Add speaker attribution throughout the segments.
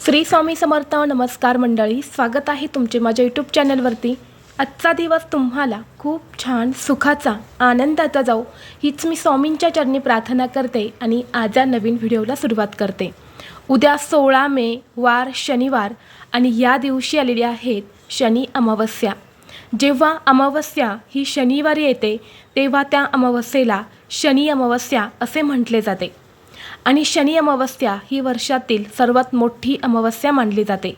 Speaker 1: श्री स्वामी समर्थ. नमस्कार मंडळी, स्वागत आहे तुमचे माझ्या यूट्यूब चॅनलवरती. आजचा दिवस तुम्हाला खूप छान सुखाचा आनंदाचा जाऊ हीच मी स्वामींच्या चरणी प्रार्थना करते आणि आज या नवीन व्हिडिओला सुरुवात करते. उद्या 16 मे वार शनिवार आणि या दिवशी आलेली आहेत शनी अमावस्या. जेव्हा अमावस्या ही शनिवारी येते तेव्हा त्या अमावस्येला शनी अमावस्या असे म्हटले जाते आणि शनी अमावस्या ही वर्षातील सर्वात मोठी अमावस्या मानली जाते.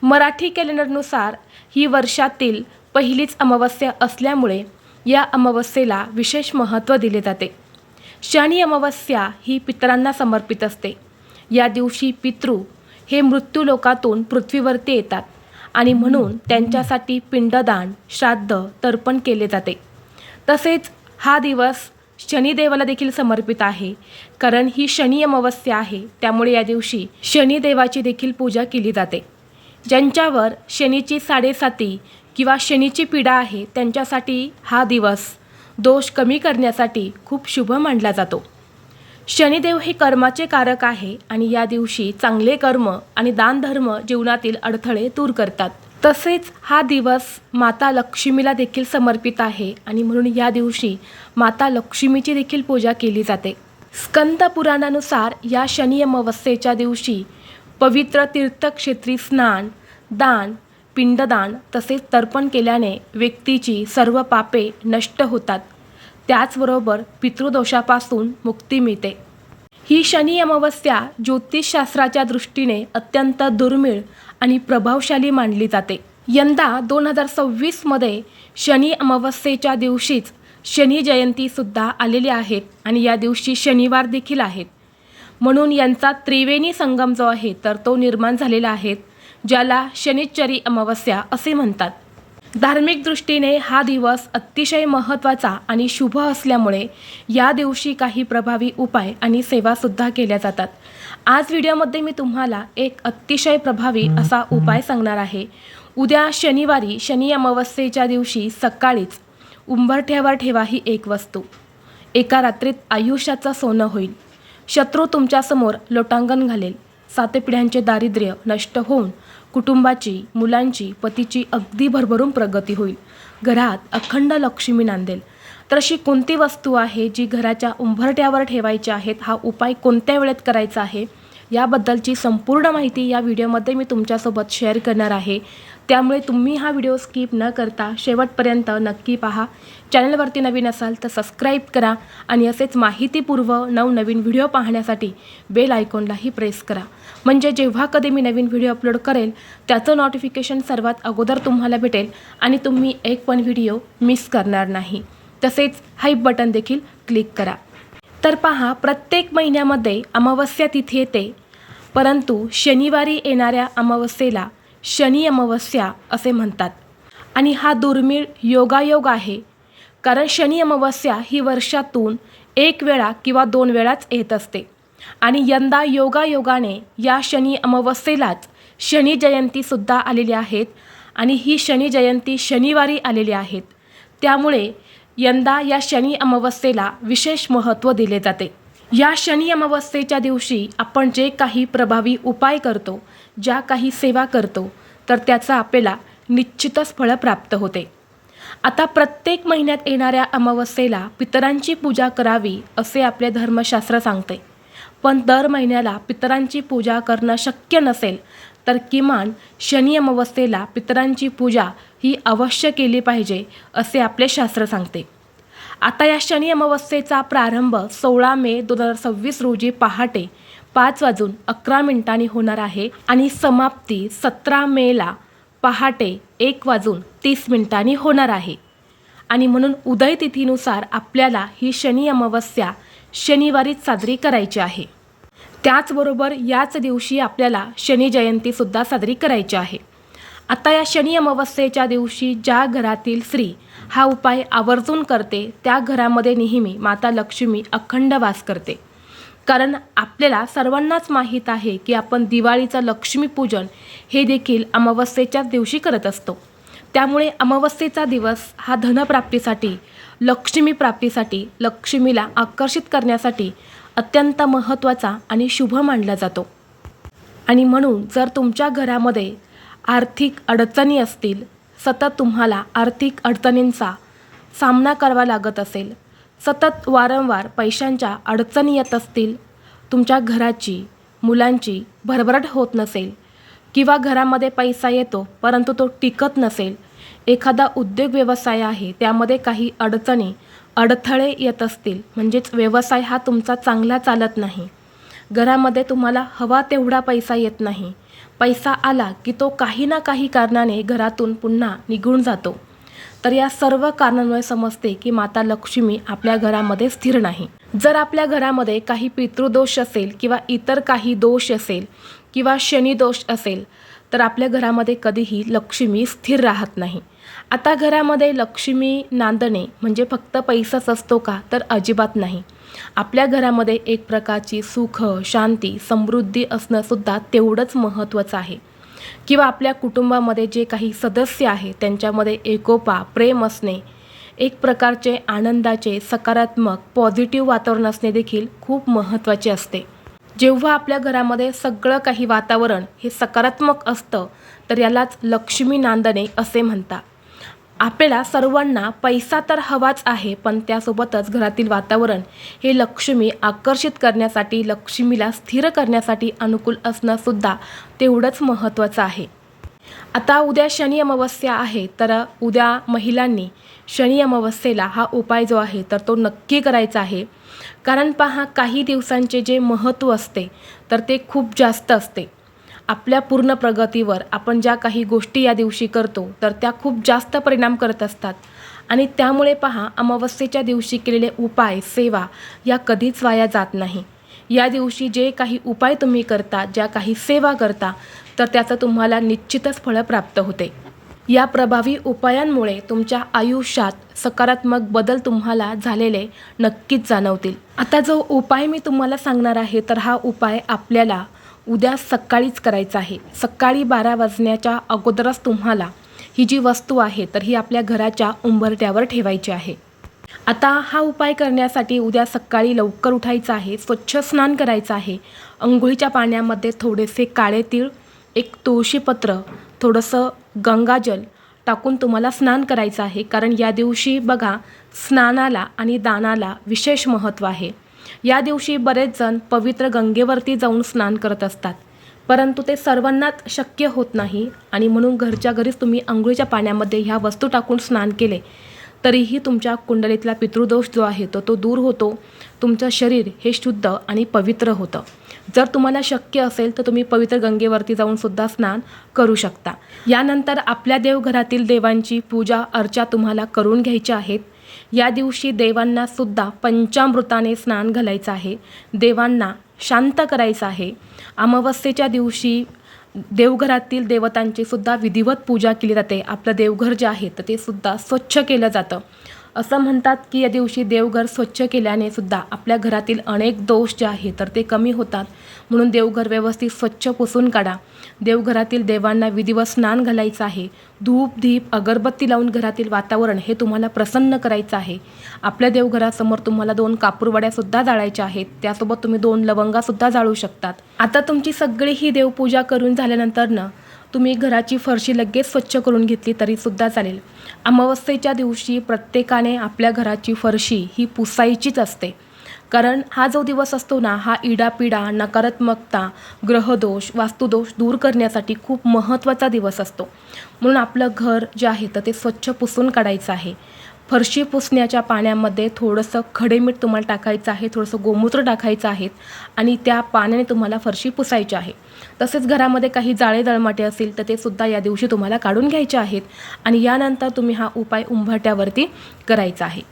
Speaker 1: मराठी कॅलेंडरनुसार ही वर्षातील पहिलीच अमावस्या असल्यामुळे या अमावस्येला विशेष महत्त्व दिले जाते. शनी अमावस्या ही पितरांना समर्पित असते. या दिवशी पितृ हे मृत्यूलोकातून पृथ्वीवरती येतात आणि म्हणून त्यांच्यासाठी पिंडदान, श्राद्ध, तर्पण केले जाते. तसेच हा दिवस शनिदेवाला देखील समर्पित आहे, कारण ही शनी अमावस्या आहे. त्यामुळे या दिवशी शनिदेवाची देखील पूजा केली जाते. ज्यांच्यावर शनीची 7.5 किंवा शनीची पीडा आहे त्यांच्यासाठी हा दिवस दोष कमी करण्यासाठी खूप शुभ मानला जातो. शनिदेव हे कर्माचे कारक आहे आणि या दिवशी चांगले कर्म आणि दानधर्म जीवनातील अडथळे दूर करतात. तसेच हा दिवस माता लक्ष्मीला देखील समर्पित आहे आणि म्हणून या दिवशी माता लक्ष्मीची देखील पूजा केली जाते. स्कंद पुराणानुसार या शनी अमावस्येच्या दिवशी पवित्र तीर्थक्षेत्री स्नान, दान, पिंडदान तसेच तर्पण केल्याने व्यक्तीची सर्व पापे नष्ट होतात. त्याचबरोबर पितृदोषापासून मुक्ती मिळते. ही शनी अमावस्या ज्योतिषशास्त्राच्या दृष्टीने अत्यंत दुर्मिळ आणि प्रभावशाली मानली जाते. यंदा 2026मध्ये शनी अमावस्येच्या दिवशीच शनी जयंतीसुद्धा आलेली आहेत आणि या दिवशी शनिवार देखील आहेत. म्हणून यांचा त्रिवेणी संगम जो आहे तर तो निर्माण झालेला आहे, ज्याला शनिश्चरी अमावस्या असे म्हणतात. धार्मिक दृष्टीने हा दिवस अतिशय महत्त्वाचा आणि शुभ असल्यामुळे या दिवशी काही प्रभावी उपाय आणि सेवासुद्धा केल्या जातात. आज व्हिडिओमध्ये मी तुम्हाला एक अतिशय प्रभावी असा उपाय सांगणार आहे. उद्या शनिवारी शनी अमावस्येच्या दिवशी सकाळीच उंबरठ्यावर ठेवा ही एक वस्तू. एका रात्रीत आयुष्याचं सोनं होईल. शत्रू तुमच्यासमोर लोटांगण घालेल. 7 पिढ्यांचे दारिद्र्य नष्ट होऊन कुटुंबाची, मुलांची, पतीची अगदी भरभरून प्रगती होईल. घरात अखंड लक्ष्मी नांदेल. तर अशी कोणती वस्तू आहे जी घराच्या उंबरठ्यावर ठेवायची आहेत, हा उपाय कोणत्या वेळेत करायचा आहे याबद्दलची संपूर्ण माहिती या व्हिडिओमध्ये मी तुमच्यासोबत शेअर करणार आहे. त्यामुळे तुम्ही हा व्हिडिओ स्किप न करता शेवटपर्यंत नक्की पहा. चॅनलवरती नवीन असाल तर सबस्क्राईब करा आणि असेच माहितीपूर्व नवनवीन व्हिडिओ पाहण्यासाठी बेल आयकॉनलाही प्रेस करा. म्हणजे जेव्हा कधी मी नवीन व्हिडिओ अपलोड करेल त्याचं नोटिफिकेशन सर्वात अगोदर तुम्हाला भेटेल आणि तुम्ही एक पण व्हिडिओ मिस करणार नाही. तसेच हाईप बटन देखील क्लिक करा. तर पहा, प्रत्येक महिन्यामध्ये अमावस्या तिथी येते, परंतु शनिवारी येणाऱ्या अमावस्येला शनी अमावस्या असे म्हणतात. आणि हा दुर्मिळ योगायोग आहे, कारण शनी अमावस्या ही वर्षातून 1 वेळा किंवा 2 वेळाच येत असते. आणि यंदा योगायोगाने या शनी अमावस्येलाच शनी जयंतीसुद्धा आलेली आहेत आणि ही शनी जयंती शनिवारी आलेली आहेत. त्यामुळे यंदा या शनी अमावस्येला विशेष महत्त्व दिले जाते. या शनी अमावस्येच्या दिवशी आपण जे काही प्रभावी उपाय करतो, ज्या काही सेवा करतो, तर त्याचा आपल्याला निश्चितच फळ प्राप्त होते. आता प्रत्येक महिन्यात येणाऱ्या अमावस्येला पितरांची पूजा करावी असे आपले धर्मशास्त्र सांगते. पण दर महिन्याला पितरांची पूजा करणं शक्य नसेल तर किमान शनी अमावस्येला पितरांची पूजा ही अवश्य केली पाहिजे असे आपले शास्त्र सांगते. आता या शनी अमावस्येचा प्रारंभ 16 मे 2026 रोजी पहाटे 5:11 होणार आहे आणि समाप्ती 17 मेला पहाटे 1:30 होणार आहे. आणि म्हणून उदय तिथीनुसार आपल्याला ही शनी अमावस्या शनिवारीच साजरी करायची आहे. त्याचबरोबर याच दिवशी आपल्याला शनी जयंतीसुद्धा साजरी करायची आहे. आता या शनी अमावस्येच्या दिवशी ज्या घरातील स्त्री हा उपाय आवर्जून करते त्या घरामध्ये नेहमी माता लक्ष्मी अखंड वास करते. कारण आपल्याला सर्वांनाच माहीत आहे की आपण दिवाळीचं लक्ष्मीपूजन हे देखील अमावस्येच्याच दिवशी करत असतो. त्यामुळे अमावस्येचा दिवस हा धनप्राप्तीसाठी, लक्ष्मी प्राप्तीसाठी, लक्ष्मीला आकर्षित करण्यासाठी अत्यंत महत्त्वाचा आणि शुभ मानला जातो. आणि म्हणून जर तुमच्या घरामध्ये आर्थिक अडचणी असतील, सतत तुम्हाला आर्थिक अडचणींचा सामना करावा लागत असेल, सतत वारंवार पैशांच्या अडचणी येत असतील, तुमच्या घराची मुलांची भरभराट होत नसेल किंवा घरामध्ये पैसा येतो परंतु तो टिकत नसेल, एखादा उद्योग व्यवसाय आहे त्यामध्ये काही अडथळे येत असतील, म्हणजेच व्यवसाय हा तुमचा चांगला चालत नाही, घरामध्ये तुम्हाला हवा तेवढा पैसा येत नाही, पैसा आला की तो काही ना काही कारणाने घरातून पुन्हा निघून जातो, तर या सर्व कारणांमुळे समजते की माता लक्ष्मी आपल्या घरामध्ये स्थिर नाही. जर आपल्या घरामध्ये काही पितृदोष असेल किंवा इतर काही दोष असेल किंवा शनिदोष असेल तर आपल्या घरामध्ये कधीही लक्ष्मी स्थिर राहत नाही. आता घरामध्ये लक्ष्मी नांदणे म्हणजे फक्त पैसाच असतो का, तर अजिबात नाही. आपल्या घरामध्ये एक प्रकारची सुख, शांती, समृद्धी असणंसुद्धा तेवढंच महत्त्वाचं आहे. किंवा आपल्या कुटुंबामध्ये जे काही सदस्य आहे त्यांच्यामध्ये एकोपा, प्रेम असणे, एक प्रकारचे आनंदाचे, सकारात्मक, पॉझिटिव्ह वातावरण असणे देखील खूप महत्त्वाचे असते. जेव्हा आपल्या घरामध्ये सगळं काही वातावरण हे सकारात्मक असतं तर यालाच लक्ष्मी नांदणे असे म्हणतात. आपल्याला सर्वांना पैसा तर हवाच आहे, पण त्यासोबतच घरातील वातावरण हे लक्ष्मी आकर्षित करण्यासाठी, लक्ष्मीला स्थिर करण्यासाठी अनुकूल असणंसुद्धा तेवढंच महत्त्वाचं आहे. आता उद्या शनी अमावस्या आहे, तर उद्या महिलांनी शनी अमावस्येला हा उपाय जो आहे तर तो नक्की करायचा आहे. कारण पहा, काही दिवसांचे जे महत्त्व असते तर ते खूप जास्त असते. आपल्या पूर्ण प्रगतीवर आपण ज्या काही गोष्टी या दिवशी करतो तर त्या खूप जास्त परिणाम करत असतात. आणि त्यामुळे पहा, अमावस्येच्या दिवशी केलेले उपाय, सेवा या कधीच वाया जात नाही. या दिवशी जे काही उपाय तुम्ही करता, ज्या काही सेवा करता तर त्याचं तुम्हाला निश्चितच फळ प्राप्त होते. या प्रभावी उपायांमुळे तुमच्या आयुष्यात सकारात्मक बदल तुम्हाला झालेले नक्कीच जाणवतील. आता जो उपाय मी तुम्हाला सांगणार आहे तर हा उपाय आपल्याला उद्या सकाळीच करायचा आहे. सकाळी 12 वाजण्याच्या अगोदरच तुम्हाला ही जी वस्तू आहे तर ही आपल्या घराच्या उंबरठ्यावर ठेवायची आहे. आता हा उपाय करण्यासाठी उद्या सकाळी लवकर उठायचं आहे, स्वच्छ स्नान करायचं आहे. अंघोळीच्या पाण्यामध्ये थोडेसे काळे तीळ, एक तुळशीपत्र, थोडंसं गंगाजल टाकून तुम्हाला स्नान करायचं आहे. कारण या दिवशी बघा, स्नानाला आणि दानाला विशेष महत्त्व आहे. या दिवशी बरेच जण पवित्र गंगेवरती जाऊन स्नान करत असतात, परंतु ते सर्वांनाच शक्य होत नाही. आणि म्हणून घरच्या घरीच तुम्ही अंघोळीच्या पाण्यामध्ये ह्या वस्तू टाकून स्नान केले तरीही तुमच्या कुंडलीतला पितृदोष जो आहे तो दूर होतो. तुमचं शरीर हे शुद्ध आणि पवित्र होतं. जर तुम्हाला शक्य असेल तर तुम्ही पवित्र गंगेवरती जाऊन सुद्धा स्नान करू शकता. यानंतर आपल्या देवघरातील देवांची पूजा अर्चा तुम्हाला करून घ्यायची आहेत. या दिवशी देवांना सुद्धा पंचामृताने स्नान घालायचं आहे, देवांना शांत करायचं आहे. अमावस्येच्या दिवशी देवघरातील देवतांची सुद्धा विधिवत पूजा केली जाते. आपलं देवघर जे आहे तर ते सुद्धा स्वच्छ केलं जातं. असं म्हणतात की या दिवशी देवघर स्वच्छ केल्याने सुद्धा आपल्या घरातील अनेक दोष जे आहेत तर ते कमी होतात. म्हणून देवघर व्यवस्थित स्वच्छ पुसून काढा. देवघरातील देवांना विधिवत स्नान घालायचं आहे. धूप, दीप, अगरबत्ती लावून घरातील वातावरण हे तुम्हाला प्रसन्न करायचं आहे. आपल्या देवघरासमोर तुम्हाला 2 कापूरवड्यासुद्धा जाळायच्या आहेत. त्यासोबत तुम्ही 2 लवंगासुद्धा जाळू शकतात. आता तुमची सगळी ही देवपूजा करून झाल्यानंतर तुम्ही घराची फरशी लगेच स्वच्छ करून घेतली तरीसुद्धा चालेल. अमावस्येच्या दिवशी प्रत्येकाने आपल्या घराची फरशी ही पुसायचीच असते. कारण हा जो दिवस असतो ना, हा इडापिडा, नकारात्मकता, ग्रहदोष, वास्तुदोष दूर करण्यासाठी खूप महत्त्वाचा दिवस असतो. म्हणून आपलं घर जे आहे तर ते स्वच्छ पुसून काढायचं आहे. फरशी पुसण्याच्या पाण्यामध्ये थोडंसं खडे मीठ तुम्हाला टाकायचं आहे, थोडंसं गोमूत्र टाकायचं आहे आणि त्या पाण्याने तुम्हाला फरशी पुसायची आहे. तसेच घरामध्ये काही जाळे जळमाटे असेल तर ते सुद्धा या दिवशी तुम्हाला काढून घ्यायचे आहेत. आणि यानंतर तुम्ही हा उपाय उंबरठ्यावरती करायचा आहे.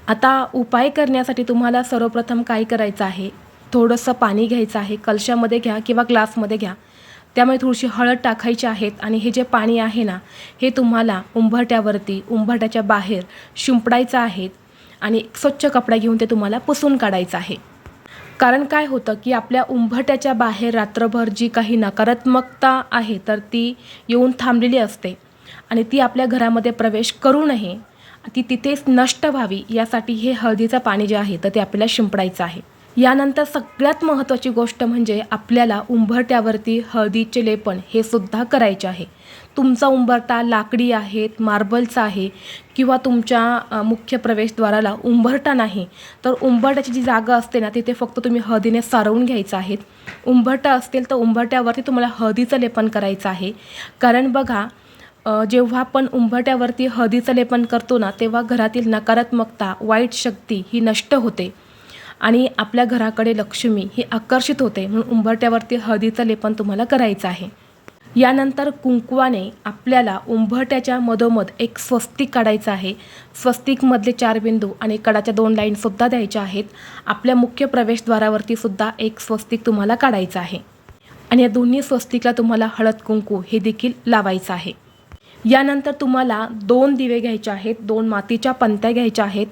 Speaker 1: आता उपाय करण्यासाठी तुम्हाला सर्वप्रथम काय करायचं आहे, थोडंसं पाणी घ्यायचं आहे. कलशामध्ये घ्या किंवा ग्लासमध्ये घ्या. त्यामुळे थोडीशी हळद टाकायची आहेत आणि हे जे पाणी आहे ना, हे तुम्हाला उंबरठ्यावरती, उंबरठ्याच्या बाहेर शिंपडायचं आहे आणि स्वच्छ कपडा घेऊन ते तुम्हाला पुसून काढायचं आहे. कारण काय होतं की आपल्या उंबरठ्याच्या बाहेर रात्रभर जी काही नकारात्मकता आहे तर ती येऊन थांबलेली असते आणि ती आपल्या घरामध्ये प्रवेश करू नये, ती तिथेच नष्ट व्हावी यासाठी हे हळदीचं पाणी जे आहे तर ते आपल्याला शिंपडायचं आहे. यानंतर सगळ्यात महत्त्वाची गोष्ट म्हणजे आपल्याला उंबरठ्यावरती हळदीचे लेपन हे सुद्धा करायचे आहे. तुमचा उंबरठा लाकडी आहे, मार्बलचा आहे किंवा तुमच्या मुख्य प्रवेशद्वाराला उंबरठा नाही, तर उंबरठ्याची जी जागा असते ना तिथे फक्त तुम्ही हळदीने सारवून घ्यायचं आहे. उंबरठा असतील तर उंबरठ्यावरती तुम्हाला हळदीचं लेपन करायचं आहे. कारण बघा, जेव्हा आपण उंबरठ्यावरती हळदीचं लेपन करतो ना, तेव्हा घरातील नकारात्मकता, वाईट शक्ती ही नष्ट होते आणि आपल्या घराकडे लक्ष्मी ही आकर्षित होते. म्हणून उंबरठ्यावरती हळदीचं लेपन तुम्हाला करायचं आहे. यानंतर कुंकवाने आपल्याला उंबरठ्याच्या मधोमध एक स्वस्तिक काढायचं आहे. स्वस्तिकमधले 4 बिंदू आणि कडाच्या 2 लाईनसुद्धा द्यायच्या आहेत. आपल्या मुख्य प्रवेशद्वारावरती सुद्धा एक स्वस्तिक तुम्हाला काढायचं आहे आणि या दोन्ही स्वस्तिकला तुम्हाला हळद कुंकू हे देखील लावायचं आहे. यानंतर तुम्हाला 2 दिवे घ्यायचे आहेत, 2 मातीच्या पंत्या घ्यायच्या आहेत.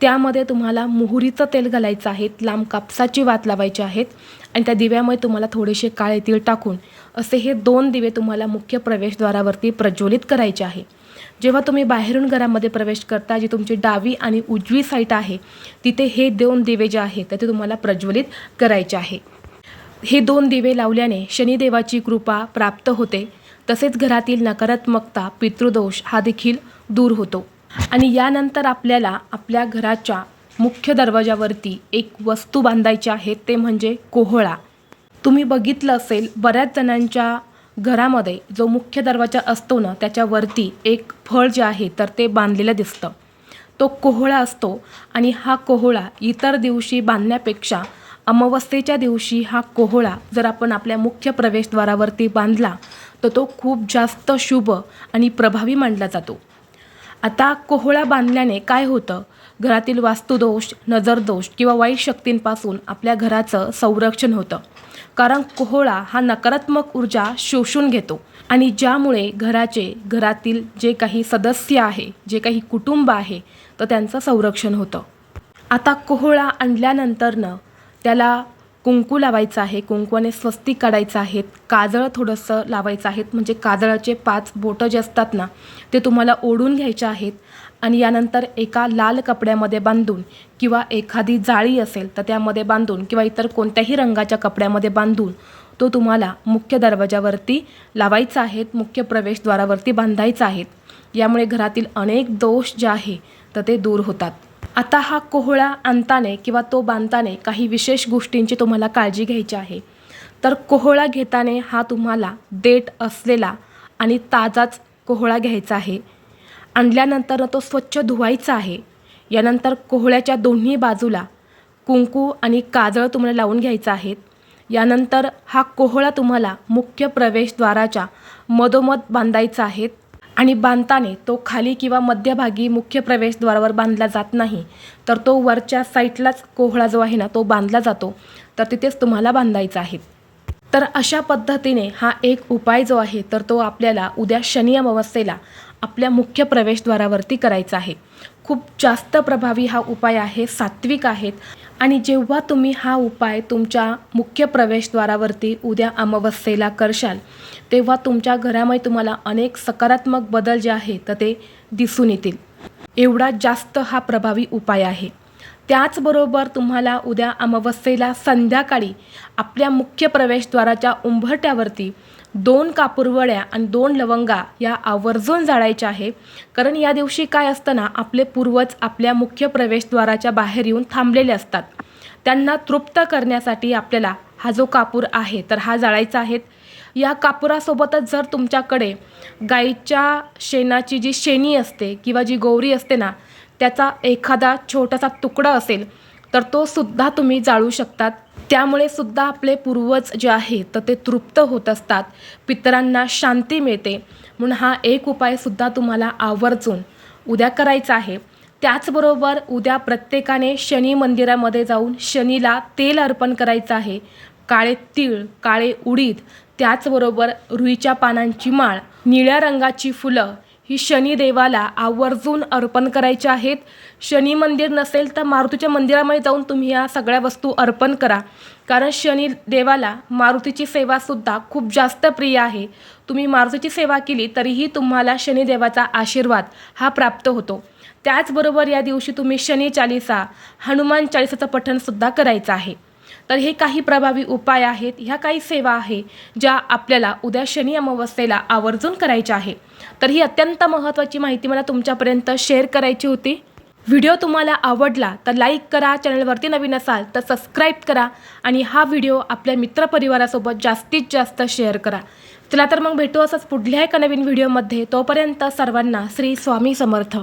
Speaker 1: त्यामध्ये तुम्हाला मोहरीचं तेल घालायचं आहे, लांब कापसाची वात लावायची आहेत आणि त्या दिव्यामध्ये तुम्हाला थोडेसे काळे तीळ टाकून असे हे 2 दिवे तुम्हाला मुख्य प्रवेशद्वारावरती प्रज्वलित करायचे आहे. जेव्हा तुम्ही बाहेरून घरामध्ये प्रवेश करता, जी तुमची डावी आणि उजवी साईड आहे तिथे हे 2 दिवे जे आहेत ते तुम्हाला प्रज्वलित करायचे आहे. हे 2 दिवे लावल्याने शनिदेवाची कृपा प्राप्त होते. तसेच घरातील नकारात्मकता, पितृदोष हा देखील दूर होतो. आणि यानंतर आपल्याला आपल्या घराच्या मुख्य दरवाजावरती एक वस्तू बांधायची आहे, ते म्हणजे कोहळा. तुम्ही बघितलं असेल, बऱ्याच जणांच्या घरामध्ये जो मुख्य दरवाजा असतो ना त्याच्यावरती एक फळ जे आहे तर ते बांधलेलं दिसतं. तो कोहळा असतो आणि हा कोहळा इतर दिवशी बांधण्यापेक्षा अमावस्येच्या दिवशी हा कोहळा जर आपण आपल्या मुख्य प्रवेशद्वारावरती बांधला तर तो खूप जास्त शुभ आणि प्रभावी मानला जातो. आता कोहळा बांधल्याने काय होतं, घरातील वास्तुदोष, नजरदोष किंवा वाईट शक्तींपासून आपल्या घराचं संरक्षण होतं. कारण कोहळा हा नकारात्मक ऊर्जा शोषून घेतो आणि ज्यामुळे घरातील जे काही सदस्य आहे, जे काही कुटुंब आहे तर त्यांचं संरक्षण होतं. आता कोहळा आणल्यानंतरनं त्याला कुंकू लावायचं आहे, कुंकवाने स्वस्तिक काढायचं आहे, काजळ थोडंसं लावायचं आहे. म्हणजे काजळाचे 5 बोटं जे असतात ना ते तुम्हाला ओढून घ्यायचे आहेत आणि यानंतर एका लाल कपड्यामध्ये बांधून किंवा एखादी जाळी असेल तर त्यामध्ये बांधून किंवा इतर कोणत्याही रंगाच्या कपड्यामध्ये बांधून तो तुम्हाला मुख्य दरवाजावरती लावायचा आहे, मुख्य प्रवेशद्वारावरती बांधायचा आहे. यामुळे घरातील अनेक दोष जे आहे तर ते दूर होतात. आता हा कोहळा आणताने किंवा तो बांधताने काही विशेष गोष्टींची तुम्हाला काळजी घ्यायची आहे. तर कोहळा घेताने हा तुम्हाला देठ असलेला आणि ताजाच कोहळा घ्यायचा आहे. आणल्यानंतर तो स्वच्छ धुवायचा आहे. यानंतर कोहळ्याच्या दोन्ही बाजूला कुंकू आणि काजळ तुम्हाला लावून घ्यायचं आहे. यानंतर हा कोहळा तुम्हाला मुख्य प्रवेशद्वाराच्या मधोमध बांधायचा आहे आणि बांधताने तो खाली किंवा मध्यभागी मुख्य प्रवेशद्वारावर बांधला जात नाही, तर तो वरच्या साईडलाच कोहळा जो आहे ना तो बांधला जातो, तर तिथेच तुम्हाला बांधायचा आहे. तर अशा पद्धतीने हा एक उपाय जो आहे तर तो आपल्याला उद्या शनी अमावस्येला आपल्या मुख्य प्रवेशद्वारावरती करायचा आहे. खूप जास्त प्रभावी हा उपाय आहे, सात्विक आहेत आणि जेव्हा तुम्ही हा उपाय तुमच्या मुख्य प्रवेशद्वारावरती उद्या अमावस्येला करशाल तेव्हा तुमच्या घरामध्ये तुम्हाला अनेक सकारात्मक बदल जे आहेत तर ते दिसून येतील. एवढा जास्त हा प्रभावी उपाय आहे. त्याचबरोबर तुम्हाला उद्या अमावस्येला संध्याकाळी आपल्या मुख्य प्रवेशद्वाराच्या उंबरठ्यावरती 2 कापूरवड्या आणि 2 लवंगा या आवर्जून जाळायच्या आहे. कारण या दिवशी काय असतं ना, आपले पूर्वज आपल्या मुख्य प्रवेशद्वाराच्या बाहेर येऊन थांबलेले असतात. त्यांना तृप्त करण्यासाठी आपल्याला हा जो कापूर आहे तर हा जाळायचा आहे. या कापुरासोबतच जर तुमच्याकडे गाईच्या शेणाची जी शेणी असते किंवा जी गोवरी असते ना त्याचा एखादा छोटासा तुकडा असेल तर तो सुद्धा तुम्ही जाळू शकतात. त्यामुळे सुद्धा आपले पूर्वज जे आहे तर ते तृप्त होत असतात, पितरांना शांती मिळते. म्हणून हा एक उपायसुद्धा तुम्हाला आवर्जून उद्या करायचा आहे. त्याचबरोबर उद्या प्रत्येकाने शनी मंदिरामध्ये जाऊन शनीला तेल अर्पण करायचं आहे. काळे तीळ, काळे उडीद, त्याचबरोबर रुईच्या पानांची माळ, निळ्या रंगाची फुलं ही शनिदेवाला आवर्जून अर्पण करायच्या आहेत. शनी मंदिर नसेल तर मारुतीच्या मंदिरामध्ये जाऊन तुम्ही या सगळ्या वस्तू अर्पण करा. कारण शनिदेवाला मारुतीची सेवासुद्धा खूप जास्त प्रिय आहे. तुम्ही मारुतीची सेवा केली तरीही तुम्हाला शनिदेवाचा आशीर्वाद हा प्राप्त होतो. त्याचबरोबर या दिवशी तुम्ही शनी चालीसा, हनुमान चालीसाचं पठणसुद्धा करायचं आहे. तर हे काही प्रभावी उपाय आहेत, ह्या काही सेवा आहे ज्या आपल्याला उद्या शनी अमावस्येला आवर्जून करायच्या आहे. तर ही अत्यंत महत्त्वाची माहिती मला तुमच्यापर्यंत शेअर करायची होती. व्हिडिओ तुम्हाला आवडला तर लाईक करा, चॅनलवरती नवीन असाल तर सबस्क्राईब करा आणि हा व्हिडिओ आपल्या मित्रपरिवारासोबत जास्तीत जास्त शेअर करा. चला तर मग भेटू असंच पुढल्या एका नवीन व्हिडिओमध्ये. तोपर्यंत सर्वांना श्री स्वामी समर्थ.